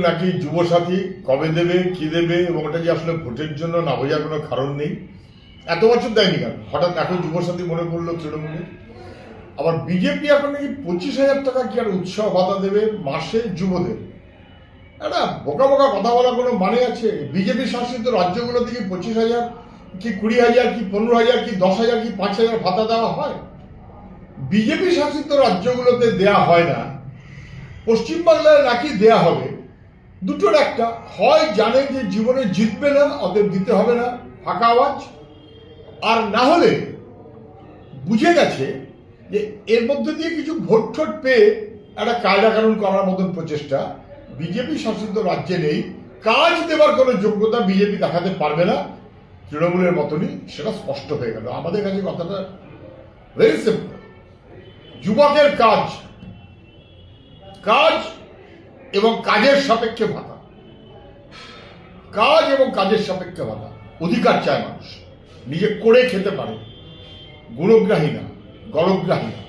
নাকি যুবসাথী কবে দেবে কি দেবে এবং ওটা যে আসলে ভোটের জন্য না বোঝার কোনো কারণ নেই। এত বছর দেয়নি কেন, হঠাৎ এখন যুবসাথী মনে করলো তৃণমূলে। আবার বিজেপি এখন নাকি 25,000 টাকা কি আর উৎসাহ ভাতা দেবে মাসে যুবদের। একটা বোকা বোকা কথা বলা কোনো মানে আছে? বিজেপি শাসিত রাজ্যগুলো থেকে 25,000 কি 20,000 কি 15,000 কি 10,000 কি 5,000 ভাতা দেওয়া হয়? বিজেপি শাসিত রাজ্যগুলোতে দেয়া হয় না, পশ্চিমবাংলায় নাকি দেয়া হবে। দুটোর একটা, হয় জানে যে জীবনে জিতবে না অতএব দিতে হবে না, ফাঁকা আওয়াজ, আর না হলে বুঝে গেছে যে এর মধ্যে দিয়ে কিছু ভোট ঠোট পেয়ে একটা কায়দা কানুন করার মতন প্রচেষ্টা বিজেপি শাসিত রাজ্যে নেই। কাজ দেবার কোনো যোগ্যতা বিজেপি দেখাতে পারবে না তৃণমূলের মতনই, সেটা স্পষ্ট হয়ে গেল আমাদের কাছে। কথাটা ভেরি সিম্পল। যুবকের কাজ, কাজ এবং কাজের সাপেক্ষে ভাতা, কাজ এবং কাজের সাপেক্ষে ভাতা। অধিকার চায় মানুষ, নিজে করে খেতে পারে, গুণগ্রাহী না, গণগ্রাহী না।